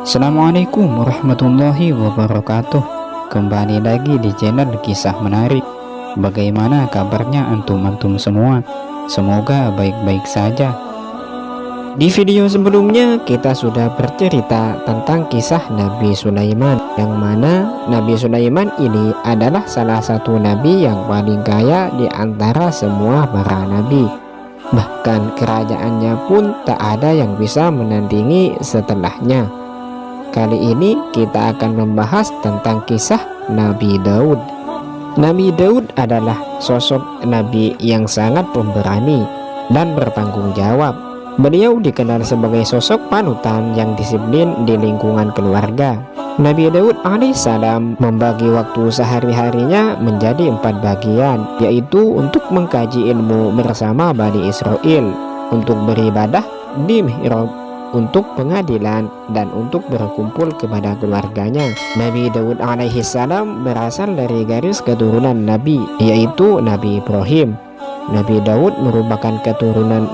Assalamualaikum warahmatullahi wabarakatuh. Kembali lagi di channel Kisah Menarik. Bagaimana kabarnya antum-antum semua? Semoga baik-baik saja. Di video sebelumnya kita sudah bercerita tentang kisah Nabi Sulaiman, yang mana Nabi Sulaiman ini adalah salah satu nabi yang paling kaya di antara semua para nabi. Bahkan kerajaannya pun tak ada yang bisa menandingi setelahnya. Kali ini kita akan membahas tentang kisah Nabi Daud. Nabi Daud adalah sosok nabi yang sangat pemberani dan bertanggung jawab. Beliau dikenal sebagai sosok panutan yang disiplin di lingkungan keluarga. Nabi Daud alaihissalam membagi waktu sehari-harinya menjadi 4 bagian, yaitu untuk mengkaji ilmu bersama Bani Israel, untuk beribadah di mihrab, untuk pengadilan, dan untuk berkumpul kepada keluarganya. Nabi Daud alaihissalam berasal dari garis keturunan Nabi, yaitu Nabi Ibrahim. Nabi Daud merupakan keturunan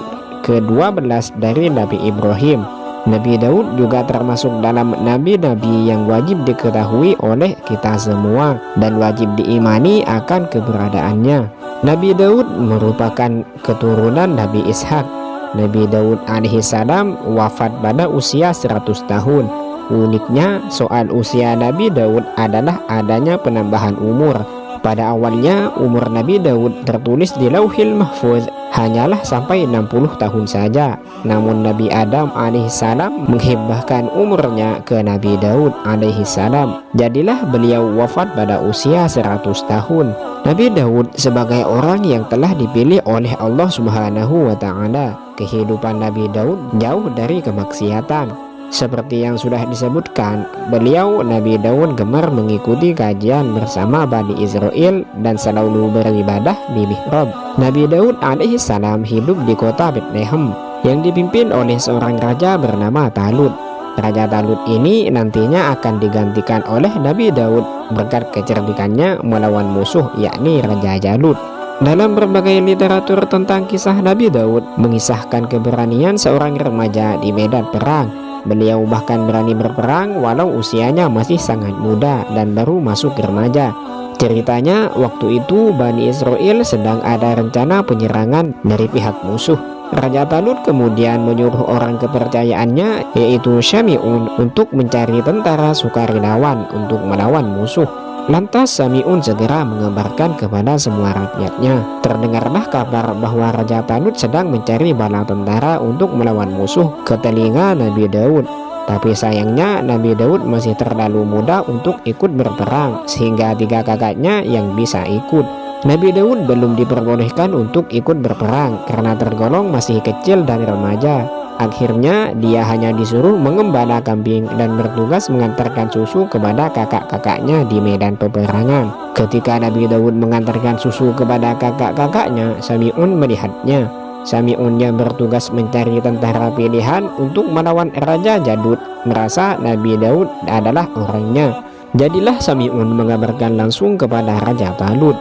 ke-12 dari Nabi Ibrahim. Nabi Daud juga termasuk dalam nabi-nabi yang wajib diketahui oleh kita semua dan wajib diimani akan keberadaannya. Nabi Daud merupakan keturunan Nabi Ishak. Nabi Daud alaihissalam wafat pada usia 100 tahun. Uniknya, soal usia Nabi Daud adalah adanya penambahan umur. Pada awalnya umur Nabi Daud tertulis di Lauhil Mahfuz hanyalah sampai 60 tahun saja. Namun Nabi Adam alaihissalam menghibahkan umurnya ke Nabi Daud alaihissalam. Jadilah beliau wafat pada usia 100 tahun. Nabi Daud sebagai orang yang telah dipilih oleh Allah Subhanahu wa Ta'ala. Kehidupan Nabi Daud jauh dari kemaksiatan. Seperti yang sudah disebutkan, Nabi Daud gemar mengikuti kajian bersama Bani Israel dan selalu beribadah di mihrab. Nabi Daud alaihissalam hidup di kota Bethlehem yang dipimpin oleh seorang raja bernama Talut. Raja Talut ini nantinya akan digantikan oleh Nabi Daud berkat kecerdikannya melawan musuh, yakni Raja Jalut. Dalam berbagai literatur tentang kisah Nabi Daud mengisahkan keberanian seorang remaja di medan perang. Beliau bahkan berani berperang walau usianya masih sangat muda dan baru masuk remaja. Ceritanya, waktu itu Bani Israel sedang ada rencana penyerangan dari pihak musuh. Raja Talut kemudian menyuruh orang kepercayaannya, yaitu Syami'un, untuk mencari tentara sukarelawan untuk melawan musuh. Lantas Syami'un segera mengabarkan kepada semua rakyatnya. Terdengarlah kabar bahwa Raja Talut sedang mencari bala tentara untuk melawan musuh ke telinga Nabi Daud. Tapi sayangnya Nabi Daud masih terlalu muda untuk ikut berperang, sehingga 3 kakaknya yang bisa ikut. Nabi Daud belum diperbolehkan untuk ikut berperang karena tergolong masih kecil dan remaja. Akhirnya dia hanya disuruh mengembala kambing dan bertugas mengantarkan susu kepada kakak-kakaknya di medan peperangan. Ketika Nabi Daud mengantarkan susu kepada kakak-kakaknya, Syami'un melihatnya. Syami'un yang bertugas mencari tentara pilihan untuk melawan Raja Jalut merasa Nabi Daud adalah orangnya. Jadilah Syami'un mengabarkan langsung kepada Raja Talut.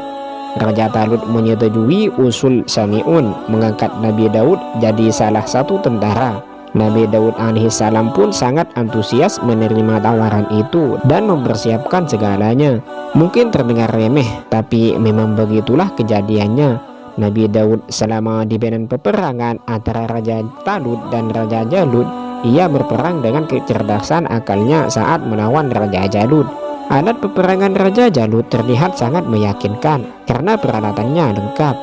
Raja Talut menyetujui usul Syami'un mengangkat Nabi Daud jadi salah satu tentara. Nabi Daud alaihissalam pun sangat antusias menerima tawaran itu dan mempersiapkan segalanya. Mungkin terdengar remeh, tapi memang begitulah kejadiannya. Nabi Daud selama di medan peperangan antara Raja Talut dan Raja Jalut, ia berperang dengan kecerdasan akalnya saat melawan Raja Jalut. Alat peperangan Raja Jalut terlihat sangat meyakinkan karena peralatannya lengkap.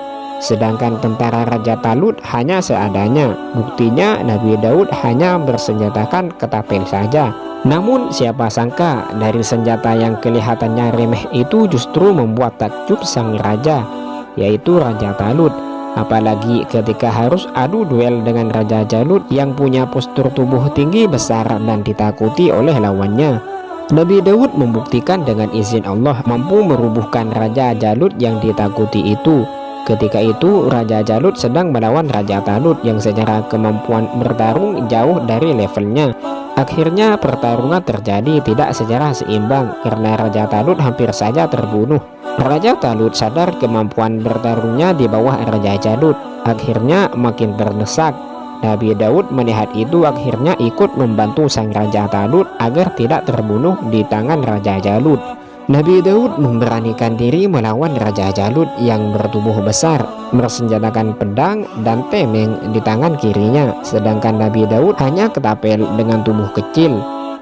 Sedangkan tentara Raja Talut hanya seadanya. Buktinya Nabi Daud hanya bersenjatakan ketapel saja. Namun siapa sangka dari senjata yang kelihatannya remeh itu justru membuat takjub sang raja, yaitu Raja Talut. Apalagi ketika harus adu duel dengan Raja Jalut yang punya postur tubuh tinggi besar dan ditakuti oleh lawannya. Nabi Daud membuktikan dengan izin Allah mampu merubuhkan Raja Jalut yang ditakuti itu. Ketika itu Raja Jalut sedang melawan Raja Talut yang secara kemampuan bertarung jauh dari levelnya. Akhirnya pertarungan terjadi tidak secara seimbang karena Raja Talut hampir saja terbunuh. Raja Talut sadar kemampuan bertarungnya di bawah Raja Jalut. Akhirnya makin terdesak. Nabi Daud melihat itu akhirnya ikut membantu sang Raja Talut agar tidak terbunuh di tangan Raja Jalut. Nabi Daud memberanikan diri melawan Raja Jalut yang bertubuh besar, bersenjatakan pedang dan temeng di tangan kirinya, sedangkan Nabi Daud hanya ketapel dengan tubuh kecil.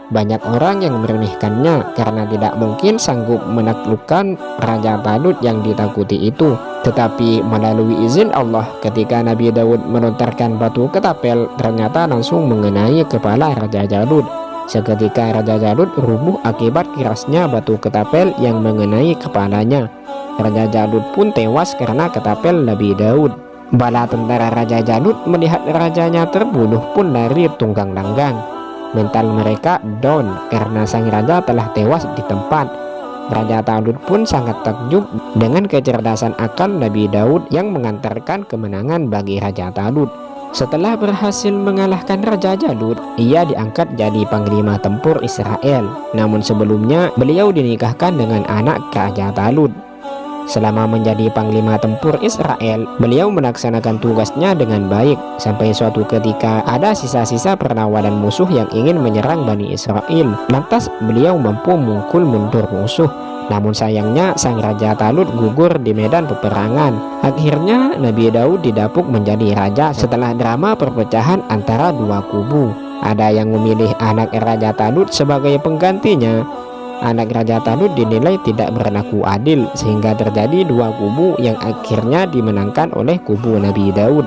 Banyak orang yang meremehkannya karena tidak mungkin sanggup menaklukkan Raja Talut yang ditakuti itu. Tetapi melalui izin Allah, ketika Nabi Daud melontarkan batu ketapel, ternyata langsung mengenai kepala Raja Jalut. Seketika Raja Jalut rubuh akibat kerasnya batu ketapel yang mengenai kepalanya. Raja Jalut pun tewas karena ketapel Nabi Daud. Bala tentara Raja Jalut melihat rajanya terbunuh pun lari tunggang langgang. Mental mereka down karena sang raja telah tewas di tempat. Raja Talut pun sangat takjub dengan kecerdasan akal Nabi Daud yang mengantarkan kemenangan bagi Raja Talut. Setelah berhasil mengalahkan Raja Jalut, ia diangkat jadi panglima tempur Israel. Namun sebelumnya beliau dinikahkan dengan anak Raja Talut. Selama menjadi panglima tempur Israel, beliau melaksanakan tugasnya dengan baik sampai suatu ketika ada sisa-sisa perlawanan musuh yang ingin menyerang Bani Israel. Lantas beliau mampu memukul mundur musuh. Namun sayangnya sang Raja Talut gugur di medan peperangan. Akhirnya Nabi Daud didapuk menjadi raja setelah drama perpecahan antara dua kubu. Ada yang memilih anak Raja Talut sebagai penggantinya. Anak Raja Talut dinilai tidak berlaku adil sehingga terjadi dua kubu yang akhirnya dimenangkan oleh kubu Nabi Daud.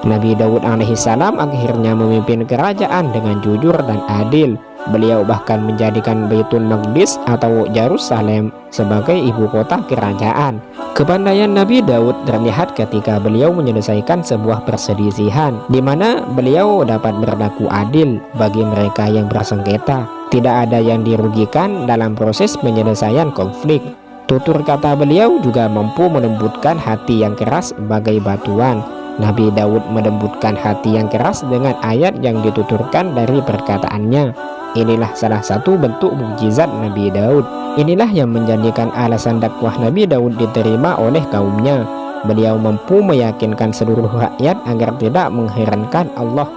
Nabi Daud alaihissalam akhirnya memimpin kerajaan dengan jujur dan adil. Beliau bahkan menjadikan Baitul Maqdis atau Yerusalem sebagai ibu kota kerajaan. Kepandaian Nabi Daud terlihat ketika beliau menyelesaikan sebuah perselisihan di mana beliau dapat berlaku adil bagi mereka yang bersengketa. Tidak ada yang dirugikan dalam proses penyelesaian konflik. Tutur kata beliau juga mampu melembutkan hati yang keras bagai batuan. Nabi Daud melembutkan hati yang keras dengan ayat yang dituturkan dari perkataannya. Inilah salah satu bentuk mukjizat Nabi Daud. Inilah yang menjadikan alasan dakwah Nabi Daud diterima oleh kaumnya. Beliau mampu meyakinkan seluruh rakyat agar tidak mengherankan Allah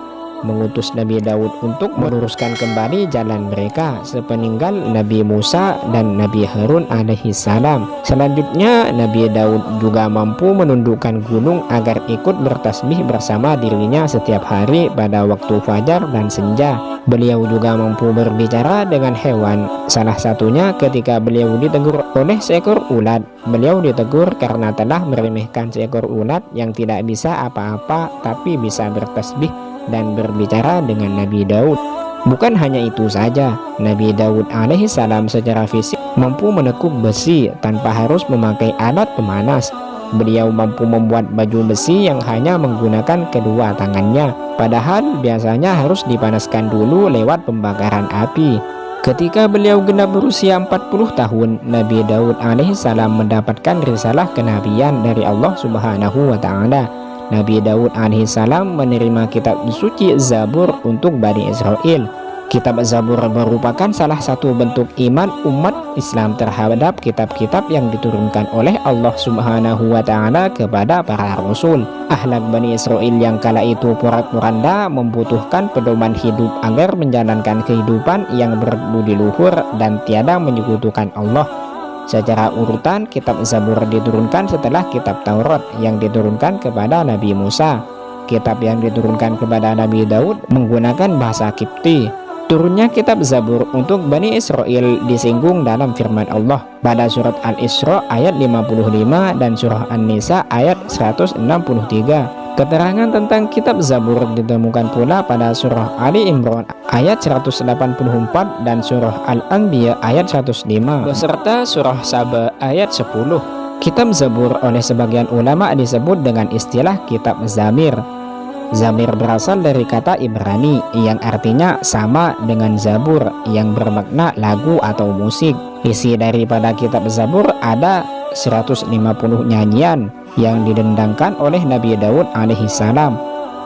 mengutus Nabi Daud untuk meluruskan kembali jalan mereka sepeninggal Nabi Musa dan Nabi Harun alaihissalam. Selanjutnya Nabi Daud juga mampu menundukkan gunung agar ikut bertasbih bersama dirinya setiap hari pada waktu fajar dan senja. Beliau juga mampu berbicara dengan hewan. Salah satunya ketika beliau ditegur oleh seekor ulat. Beliau ditegur karena telah meremehkan seekor ulat yang tidak bisa apa-apa tapi bisa bertasbih dan berbicara dengan Nabi Daud. Bukan hanya itu saja, Nabi Daud alaihissalam secara fisik mampu menekuk besi tanpa harus memakai alat pemanas. Beliau mampu membuat baju besi yang hanya menggunakan kedua tangannya, padahal biasanya harus dipanaskan dulu lewat pembakaran api. Ketika beliau genap berusia 40 tahun, Nabi Daud alaihissalam mendapatkan risalah kenabian dari Allah Subhanahu wa ta'ala. Nabi Daud alaihissalam menerima kitab suci Zabur untuk Bani Israel. Kitab Zabur merupakan salah satu bentuk iman umat Islam terhadap kitab-kitab yang diturunkan oleh Allah Subhanahu wa ta'ala kepada para rasul. Ahlak Bani Israel yang kala itu porak-poranda membutuhkan pedoman hidup agar menjalankan kehidupan yang berbudi luhur dan tiada menyekutukan Allah. Secara urutan, kitab Zabur diturunkan setelah kitab Taurat yang diturunkan kepada Nabi Musa. Kitab yang diturunkan kepada Nabi Daud menggunakan bahasa Kipti. Turunnya kitab Zabur untuk Bani Israel disinggung dalam firman Allah pada surat Al-Isra ayat 55 dan surah An-Nisa ayat 163. Keterangan tentang kitab Zabur ditemukan pula pada surah Ali Imran ayat 184 dan surah Al-Anbiya ayat 105 beserta surah Saba ayat 10. Kitab Zabur oleh sebagian ulama disebut dengan istilah kitab Zamir. Zamir berasal dari kata Ibrani yang artinya sama dengan Zabur yang bermakna lagu atau musik. Isi daripada kitab Zabur ada 150 nyanyian yang didendangkan oleh Nabi Daud alaihissalam.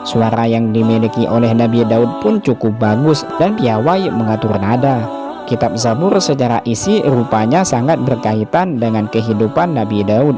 Suara yang dimiliki oleh Nabi Daud pun cukup bagus dan piawai mengatur nada. Kitab Zabur secara isi rupanya sangat berkaitan dengan kehidupan Nabi Daud.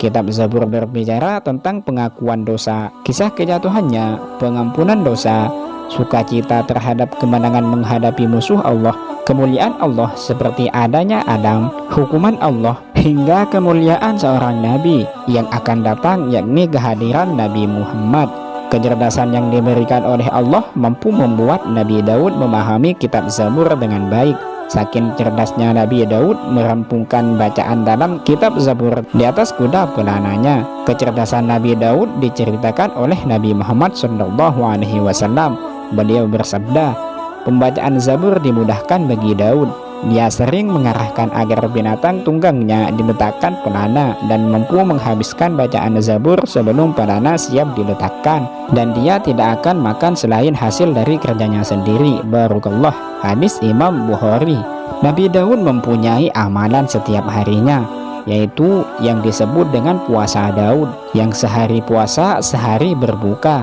Kitab Zabur berbicara tentang pengakuan dosa, kisah kejatuhannya, pengampunan dosa, sukacita terhadap kemenangan menghadapi musuh Allah, kemuliaan Allah seperti adanya Adam, hukuman Allah, hingga kemuliaan seorang nabi yang akan datang, yakni kehadiran Nabi Muhammad. Kecerdasan yang diberikan oleh Allah mampu membuat Nabi Daud memahami kitab Zabur dengan baik. Saking cerdasnya Nabi Daud merampungkan bacaan dalam kitab Zabur di atas kuda pelananya. Kecerdasan Nabi Daud diceritakan oleh Nabi Muhammad SAW. Beliau bersabda, pembacaan Zabur dimudahkan bagi Daud. Dia sering mengarahkan agar binatang tunggangnya diletakkan pelana dan mampu menghabiskan bacaan Zabur sebelum pelana siap diletakkan, dan dia tidak akan makan selain hasil dari kerjanya sendiri. Barakallah. Hadis Imam Bukhari. Nabi Daud mempunyai amalan setiap harinya, yaitu yang disebut dengan puasa Daud, yang sehari puasa sehari berbuka.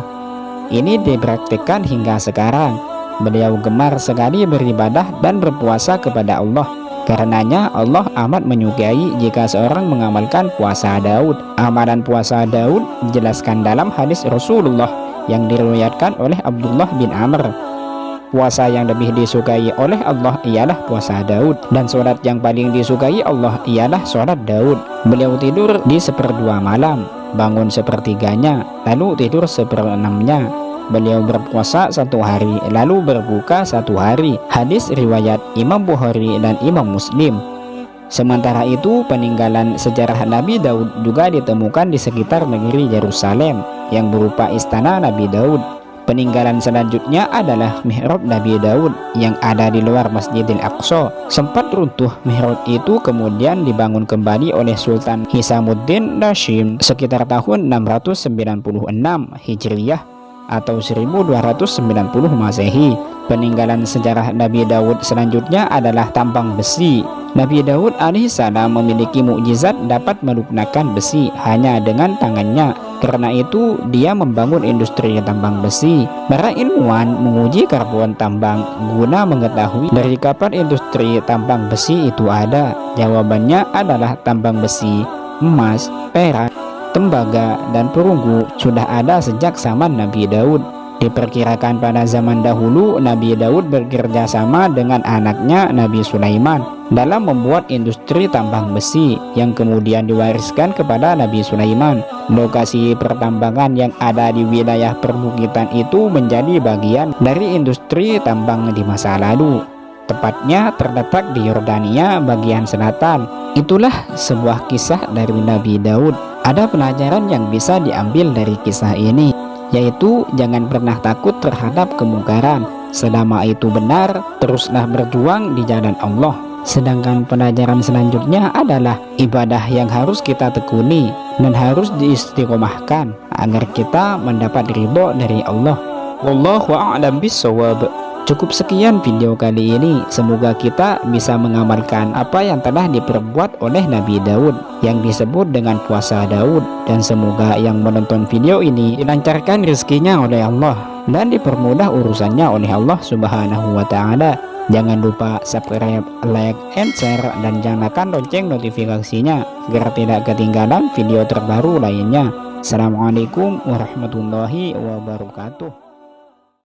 Ini dipraktikkan hingga sekarang. Beliau gemar sekali beribadah dan berpuasa kepada Allah. Karenanya Allah amat menyukai jika seorang mengamalkan puasa Daud. Amalan puasa Daud dijelaskan dalam hadis Rasulullah yang diriwayatkan oleh Abdullah bin Amr. Puasa yang lebih disukai oleh Allah ialah puasa Daud, dan sholat yang paling disukai Allah ialah sholat Daud. Beliau tidur di 1/2 malam, bangun 1/3-nya, lalu tidur 1/6-nya. Beliau berpuasa 1 hari, lalu berbuka 1 hari. Hadis riwayat Imam Bukhari dan Imam Muslim. Sementara itu, peninggalan sejarah Nabi Daud juga ditemukan di sekitar negeri Yerusalem yang berupa istana Nabi Daud. Peninggalan selanjutnya adalah mihrab Nabi Daud yang ada di luar Masjidil Aqsa. Sempat runtuh mihrab itu kemudian dibangun kembali oleh Sultan Hisamuddin Nashim sekitar tahun 696 Hijriyah atau 1290 Masehi. Peninggalan sejarah Nabi Daud selanjutnya adalah tambang besi. Nabi Daud alaihissalam memiliki mukjizat dapat melunakkan besi hanya dengan tangannya. Karena itu dia membangun industri tambang besi. Para ilmuwan menguji karbon tambang guna mengetahui dari kapan industri tambang besi itu ada. Jawabannya adalah tambang besi, emas, perak, tembaga, dan perunggu sudah ada sejak zaman Nabi Daud. Diperkirakan pada zaman dahulu Nabi Daud bekerja sama dengan anaknya Nabi Sulaiman dalam membuat industri tambang besi yang kemudian diwariskan kepada Nabi Sulaiman. Lokasi pertambangan yang ada di wilayah perbukitan itu menjadi bagian dari industri tambang di masa lalu. Tepatnya terletak di Yordania bagian selatan. Itulah sebuah kisah dari Nabi Daud. Ada pelajaran yang bisa diambil dari kisah ini, yaitu jangan pernah takut terhadap kemungkaran. Selama itu benar, teruslah berjuang di jalan Allah. Sedangkan pelajaran selanjutnya adalah ibadah yang harus kita tekuni dan harus diistiqomahkan agar kita mendapat ridho dari Allah. Wallahu a'lam bishawab. Cukup sekian video kali ini. Semoga kita bisa mengamalkan apa yang telah diperbuat oleh Nabi Daud yang disebut dengan puasa Daud, dan semoga yang menonton video ini dilancarkan rezekinya oleh Allah dan dipermudah urusannya oleh Allah Subhanahu wa Ta'ala. Jangan lupa subscribe, like, and share, dan nyalakan lonceng notifikasinya agar tidak ketinggalan video terbaru lainnya. Assalamualaikum warahmatullahi wabarakatuh.